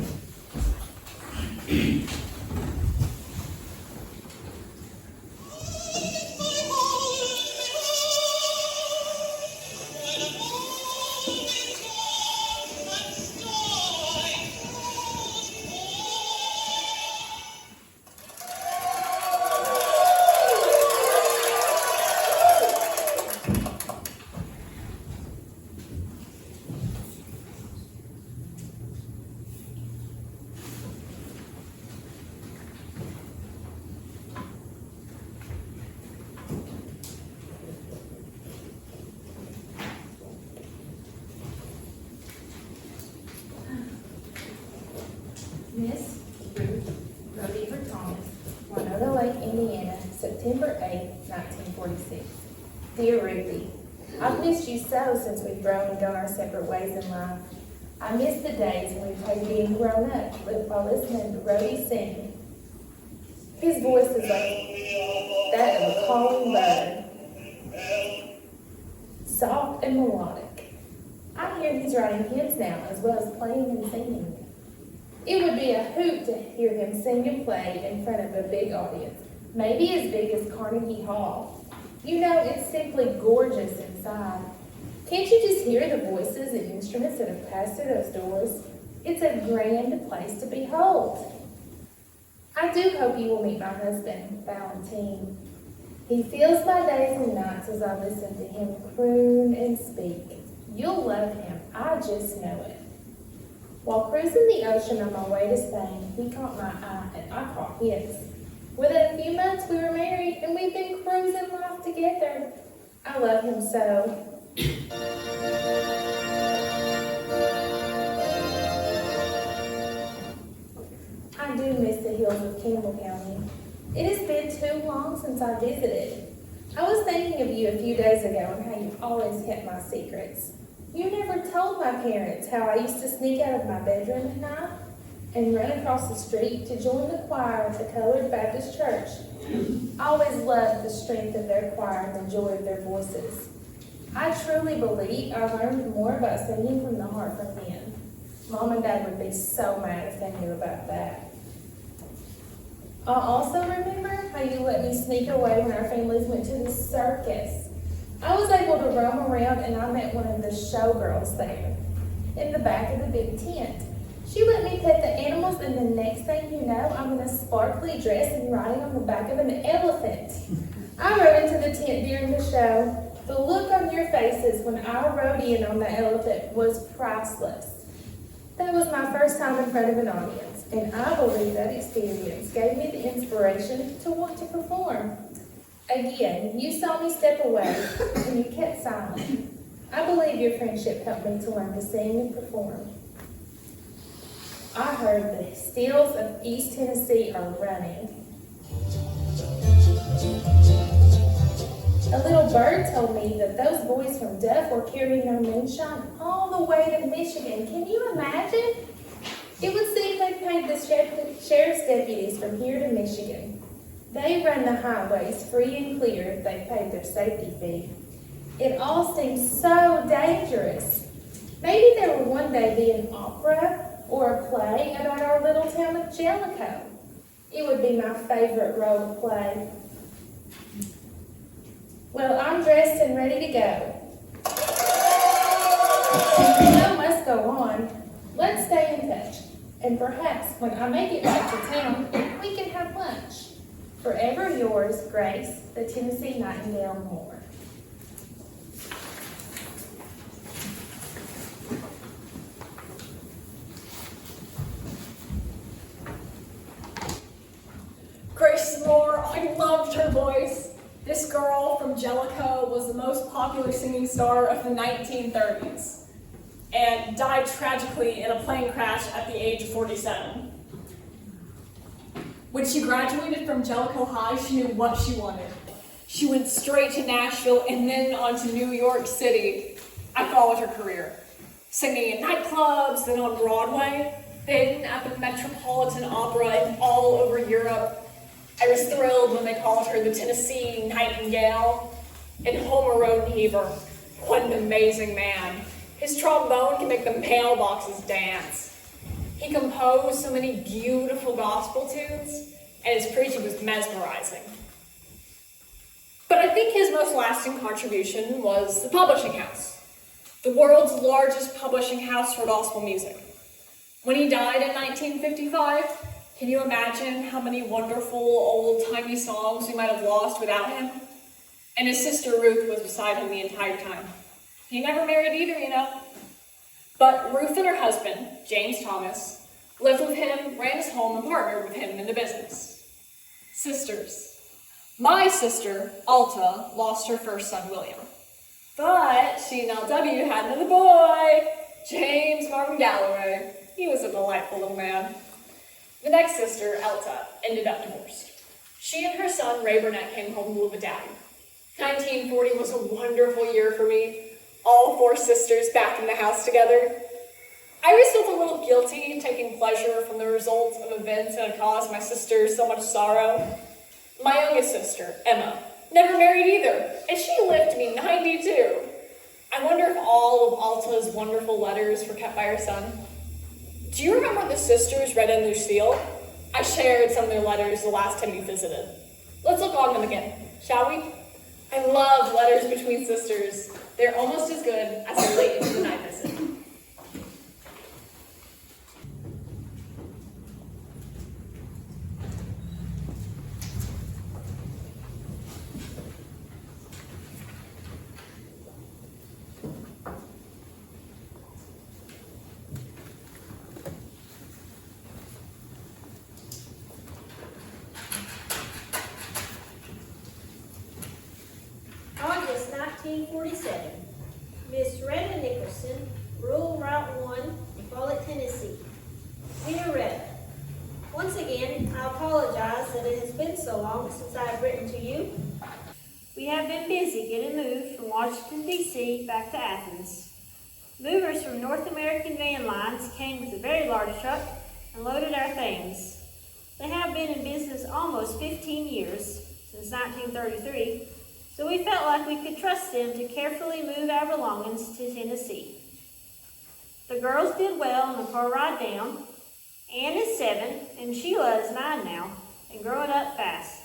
[SPEAKER 17] Miss Ruth Rhoda Thomas, Winona Lake, Indiana, September 8, 1946. Dear Ruthie, I've missed you so since we've grown and gone our separate ways in life. I miss the days when we played being grown up while listening to Rhodey sing. His voice is like that of a calling bird, soft and melodic. I hear he's writing hymns now as well as playing and singing. It would be a hoot to hear him sing and play in front of a big audience, maybe as big as Carnegie Hall. You know, it's simply gorgeous inside. Can't you just hear the voices and instruments that have passed through those doors? It's a grand place to behold. I do hope you will meet my husband, Valentine. He fills my days and nights as I listen to him croon and speak. You'll love him, I just know it. While cruising the ocean on my way to Spain, he caught my eye and I caught his. Within a few months we were married and we've been cruising life together. I love him so. I do miss the hills of Campbell County. It has been too long since I visited. I was thinking of you a few days ago and how you've always kept my secrets. You never told my parents how I used to sneak out of my bedroom at night and run across the street to join the choir at the Colored Baptist Church. I always loved the strength of their choir and the joy of their voices. I truly believe I learned more about singing from the heart from them. Mom and Dad would be so mad if they knew about that. I also remember how you let me sneak away when our families went to the circus. I was able to roam around and I met one of the showgirls there in the back of the big tent. She let me pet the animals and the next thing you know, I'm in a sparkly dress and riding on the back of an elephant. I rode into the tent during the show. The look on your faces when I rode in on the elephant was priceless. That was my first time in front of an audience. and I believe that experience gave me the inspiration to want to perform. Again, you saw me step away, and you kept silent. I believe your friendship helped me to learn to sing and perform. I heard the stills of East Tennessee are running. A little bird told me that those boys from Duff were carrying their moonshine all the way to Michigan. Can you imagine? It would seem they paid the sheriff's deputies from here to Michigan. They run the highways free and clear if they paid their safety fee. It all seems so dangerous. Maybe there will one day be an opera or a play about our little town of Jellicoe. It would be my favorite role to play. Well, I'm dressed and ready to go. The show must go on. Let's stay in touch. And perhaps when I make it back to town, we can have lunch. Forever yours, Grace, the Tennessee Nightingale Moore.
[SPEAKER 2] Grace Moore, I loved her voice. This girl from Jellicoe was the most popular singing star of the 1930s and died tragically in a plane crash at the age of 47. When she graduated from Jellicoe High, she knew what she wanted. She went straight to Nashville and then on to New York City. I followed her career, singing in nightclubs, then on Broadway, then at the Metropolitan Opera and all over Europe. I was thrilled when they called her the Tennessee Nightingale. And Homer Rodenheaver, what an amazing man. His trombone can make the mailboxes dance. He composed so many beautiful gospel tunes, and his preaching was mesmerizing. But I think his most lasting contribution was the publishing house, the world's largest publishing house for gospel music. When he died in 1955, can you imagine how many wonderful old-timey songs we might have lost without him? And his sister Ruth was beside him the entire time. He never married either, you know. But Ruth and her husband, James Thomas, lived with him, ran his home, and partnered with him in the business. Sisters. My sister, Alta, lost her first son, William. But she and LW had another boy, James Marvin Galloway. He was a delightful little man. The next sister, Elta, ended up divorced. She and her son, Ray Burnett, came home to live with Daddy. 1940 was a wonderful year for me. All four sisters back in the house together. I always felt a little guilty taking pleasure from the results of events that had caused my sisters so much sorrow. My youngest sister, Emma, never married either, and she lived to be 92. I wonder if all of Alta's wonderful letters were kept by her son. Do you remember the sisters, Red and Lucille? I shared some of their letters the last time we visited. Let's look on them again, shall we? I love letters between sisters. They're almost as good as a late into the night visit.
[SPEAKER 18] August 1947. Miss Retta Nicholson, Rural Route 1, Follett, Tennessee. Dear Retta, once again, I apologize that it has been so long since I have written to you. We have been busy getting moved from Washington, D.C. back to Athens. Movers from North American Van Lines came with a very large truck and loaded our things. They have been in business almost 15 years, since 1933, so we felt like we could trust them to carefully move our belongings to Tennessee. The girls did well on the car ride down. Ann is 7, and Sheila is 9 now, and growing up fast.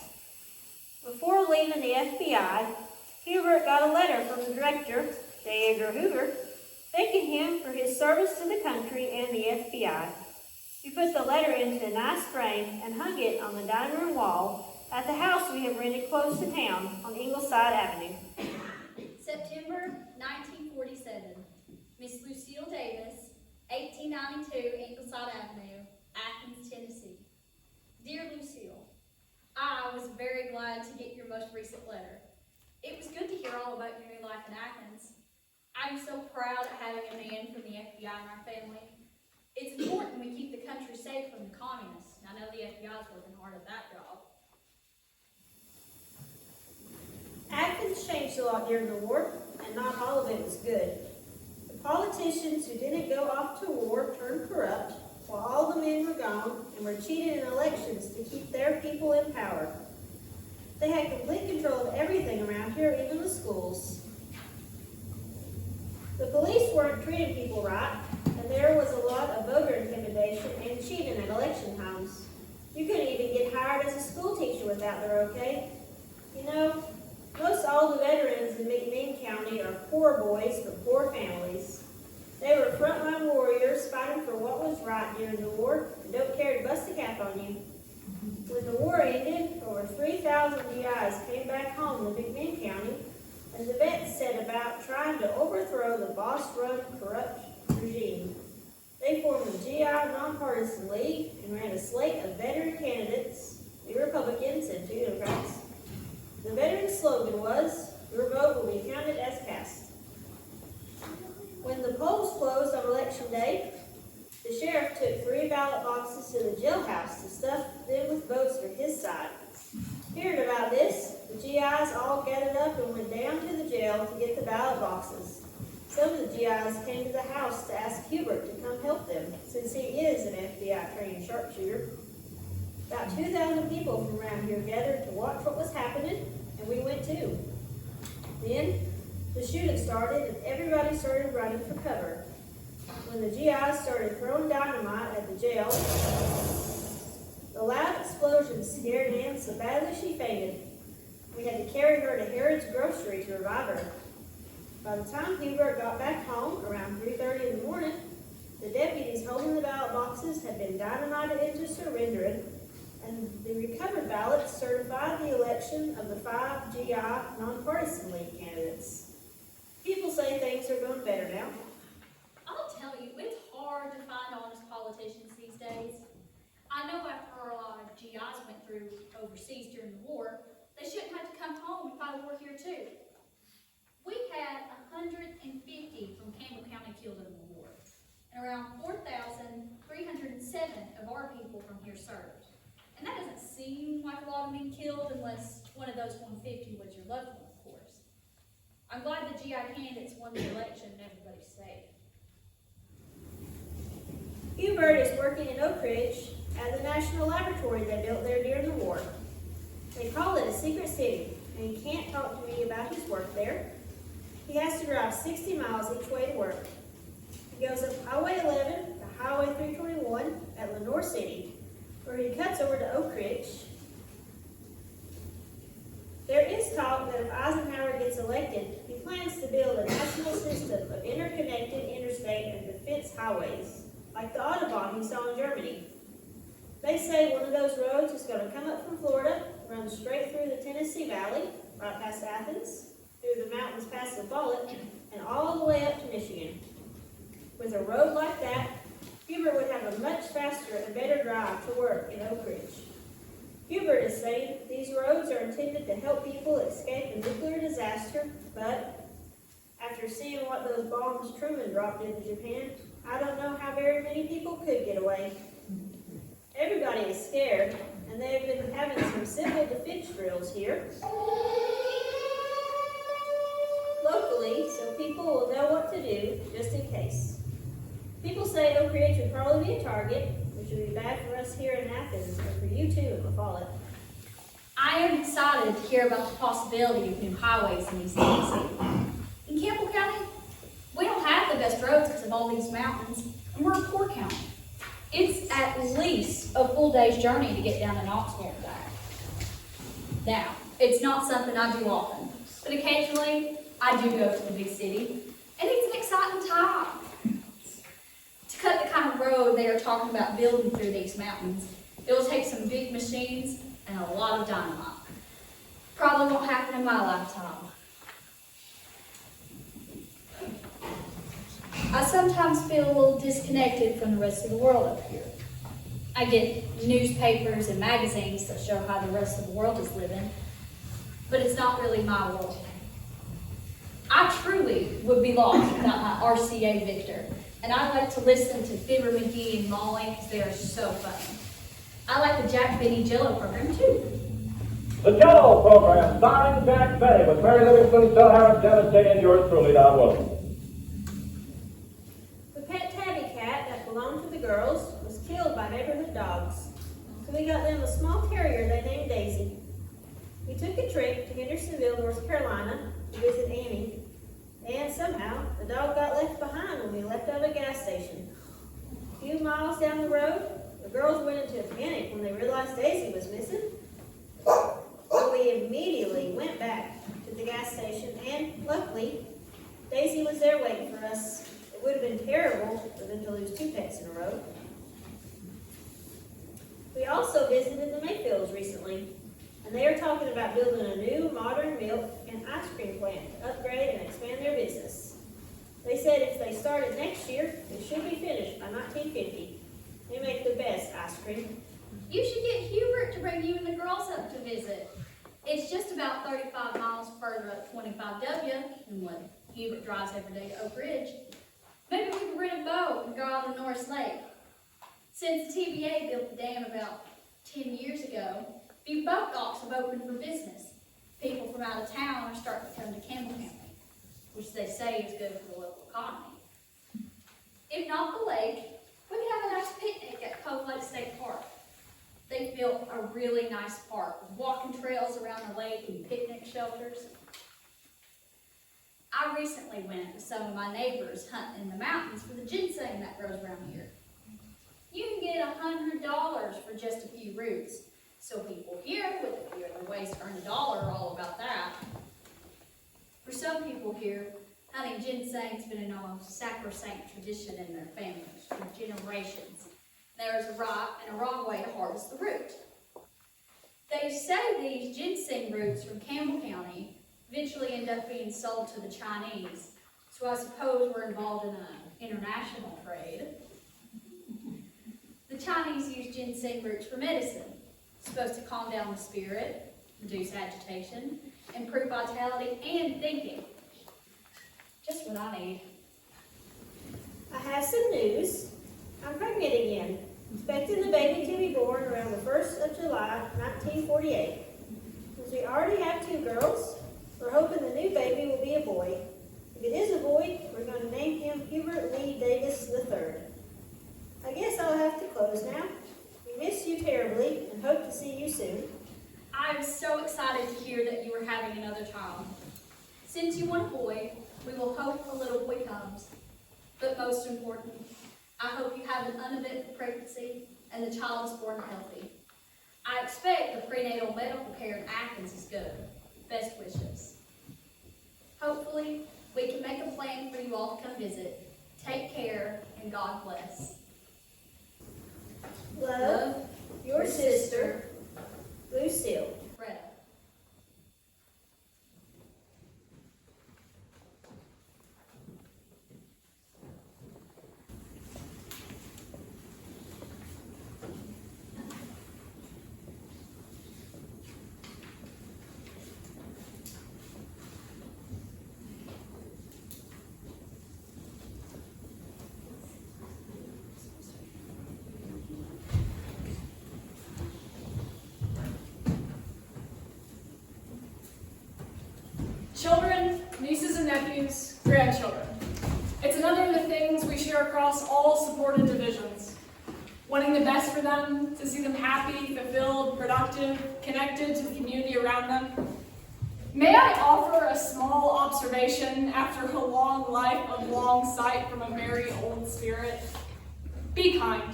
[SPEAKER 18] Before leaving the FBI, Hubert got a letter from the director, J. Edgar Hoover, thanking him for his service to the country and the FBI. We put the letter into a nice frame and hung it on the dining room wall at the house we have rented close to town on Ingleside Avenue.
[SPEAKER 19] September 1947. Miss Lucille Davis, 1892 Ingleside Avenue, Athens,
[SPEAKER 20] to get your most recent letter. It was good to hear all about your new life in Athens. I'm so proud of having a man from the FBI in our family. It's important we keep the country safe from the communists, and I know the FBI is working hard at that job.
[SPEAKER 18] Athens changed a lot during the war, and not all of it was good. The politicians who didn't go off to war turned corrupt, while all the men were gone and were cheated in elections to keep their people in power. They had complete control of everything around here, even the schools. The police weren't treating people right, and there was a lot of voter intimidation and cheating at election times. You couldn't even get hired as a school teacher without their okay. You know, most all the veterans in McMinn County are poor boys from poor families. They were frontline warriors fighting for what was right during the war and don't care to bust a cap on you. When the war ended, over 3,000 GIs came back home to McMinn County, and the vets set about trying to overthrow the boss-run corrupt regime. They formed the GI Nonpartisan League and ran a slate of veteran candidates, the Republicans and 2 Democrats. The veteran slogan was, "Your vote will be counted as cast." When the polls closed on election day, the sheriff took 3 ballot boxes to the jailhouse to stuff them with votes for his side. Hearing about this, the GIs all gathered up and went down to the jail to get the ballot boxes. Some of the GIs came to the house to ask Hubert to come help them, since he is an FBI-trained sharpshooter. About 2,000 people from around here gathered to watch what was happening, and we went too. Then, the shooting started and everybody started running for cover. When the GIs started throwing dynamite at the jail, the loud explosion scared Ann so badly she fainted. We had to carry her to Harrod's grocery to revive her. By the time Hubert got back home, around 3:30 in the morning, the deputies holding the ballot boxes had been dynamited into surrendering, and the recovered ballots certified the election of the 5 GI Nonpartisan League candidates. People say things are going better now.
[SPEAKER 20] I'll tell you, it's hard to find honest politicians these days. I know after a lot of GIs went through overseas during the war, they shouldn't have to come home and fight a war here too. We had 150 from Campbell County killed in the war, and around 4,307 of our people from here served. And that doesn't seem like a lot of men killed unless one of those 150 was your loved one, of course. I'm glad the GI candidates won the election and everybody's safe.
[SPEAKER 18] Hubert is working in Oak Ridge at the National Laboratory they built there during the war. They call it a secret city, and he can't talk to me about his work there. He has to drive 60 miles each way to work. He goes up Highway 11 to Highway 321 at Lenore City, where he cuts over to Oak Ridge. There is talk that if Eisenhower gets elected, he plans to build a national system of interconnected interstate and defense highways, like the Autobahn he saw in Germany. They say one of those roads is going to come up from Florida, run straight through the Tennessee Valley, right past Athens, through the mountains past the Follett, and all the way up to Michigan. With a road like that, Hubert would have a much faster and better drive to work in Oak Ridge. Hubert is saying these roads are intended to help people escape a nuclear disaster, but after seeing what those bombs Truman dropped into Japan, I don't know how very many people could get away. Everybody is scared, and they've been having some civil defense drills here locally, so people will know what to do just in case. People say Oak Ridge would probably be a target, which would be bad for us here in Athens, but for you too in the Follett.
[SPEAKER 20] I am excited to hear about the possibility of new highways in these cities. In Campbell County, we don't have the best roads because of all these mountains, and we're a poor county. It's at least a full day's journey to get down to Knoxville and back. Now, it's not something I do often, but occasionally I do go to the big city, and it's an exciting time. To cut the kind of road they are talking about building through these mountains, it will take some big machines and a lot of dynamite. Probably won't happen in my lifetime. I sometimes feel a little disconnected from the rest of the world up here. I get newspapers and magazines that show how the rest of the world is living, but it's not really my world. I truly would be lost without my RCA Victor, and I like to listen to Fibber McGee and Molly because they are so funny. I like the Jack Benny Jello program too.
[SPEAKER 14] The Jello program, starring Jack Benny, with Mary Livingston, Phil Harris, Dennis Day, and yours truly, Don Wilson.
[SPEAKER 18] The pet tabby cat that belonged to the girls was killed by neighborhood dogs, so we got them a small terrier they named Daisy. We took a trip to Hendersonville, North Carolina to visit Annie, and somehow the dog got left behind when we left out of a gas station. A few miles down the road, the girls went into a panic when they realized Daisy was missing. So we immediately went back to the gas station, and luckily, Daisy was there waiting for us. It would have been terrible for them to lose 2 pets in a row. We also visited the Mayfields recently, and they are talking about building a new modern milk and ice cream plant to upgrade and expand their business. They said if they started next year, it should be finished by 1950. They make the best ice cream.
[SPEAKER 20] You should get Hubert to bring you and the girls up to visit. It's just about 35 miles further up 25W than what Hubert drives every day to Oak Ridge. Maybe we could rent a boat and go out on Norris Lake. Since the TVA built the dam about 10 years ago, few boat docks have opened for business. People from out of town are starting to come to Campbell County, which they say is good for the local economy. If not the lake, we could have a nice picnic at Cove Lake State Park. They built a really nice park with walking trails around the lake and picnic shelters. I recently went with some of my neighbors hunting in the mountains for the ginseng that grows around here. You can get $100 for just a few roots. So people here with a few other ways to earn $1 are all about that. For some people here, hunting ginseng's been an almost sacrosanct tradition in their families for generations. There is a right and a wrong way to harvest the root. They say these ginseng roots from Campbell County eventually end up being sold to the Chinese, so I suppose we're involved in an international trade. The Chinese use ginseng roots for medicine. It's supposed to calm down the spirit, reduce agitation, improve vitality and thinking. Just what I need.
[SPEAKER 18] I have some news. I'm pregnant again, expecting the baby to be born around the 1st of July, 1948. Since we already have 2 girls, we're hoping the new baby will be a boy. If it is a boy, we're going to name him Hubert Lee Davis III. I guess I'll have to close now. We miss you terribly and hope to see you soon.
[SPEAKER 20] I'm so excited to hear that you are having another child. Since you want a boy, we will hope a little boy comes. But most important, I hope you have an uneventful pregnancy and the child is born healthy. I expect the prenatal medical care in Athens is good. Best wishes. Hopefully, we can make a plan for you all to come visit. Take care and God bless.
[SPEAKER 18] Love, your sister, Lucille.
[SPEAKER 20] Greta.
[SPEAKER 2] Children, nieces and nephews, grandchildren. It's another of the things we share across all supported divisions. Wanting the best for them, to see them happy, fulfilled, productive, connected to the community around them. May I offer a small observation after a long life of long sight from a very old spirit? Be kind.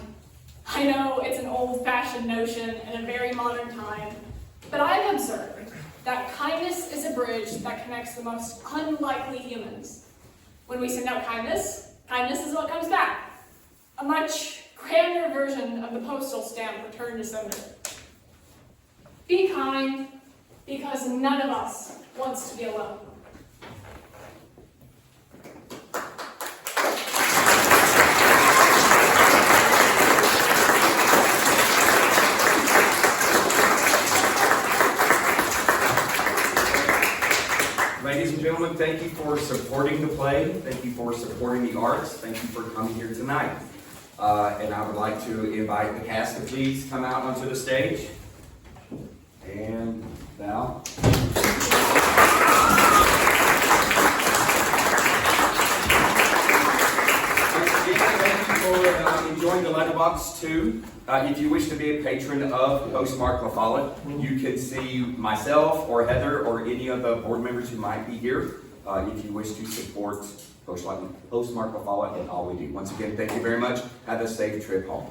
[SPEAKER 2] I know it's an old-fashioned notion in a very modern time, but I've observed that kindness is a bridge that connects the most unlikely humans. When we send out kindness, kindness is what comes back. A much grander version of the postal stamp returned to sender. Be kind, because none of us wants to be alone.
[SPEAKER 4] everyone, thank you for supporting the play. Thank you for supporting the arts. Thank you for coming here tonight. And I would like to invite the cast to please come out onto the stage. And Val. Thank you for enjoying the Letterbox II. If you wish to be a patron of Postmark La Follette, you can see myself or Heather or any of the board members who might be here if you wish to support Postmark La Follette and all we do. Once again, thank you very much. Have a safe trip home.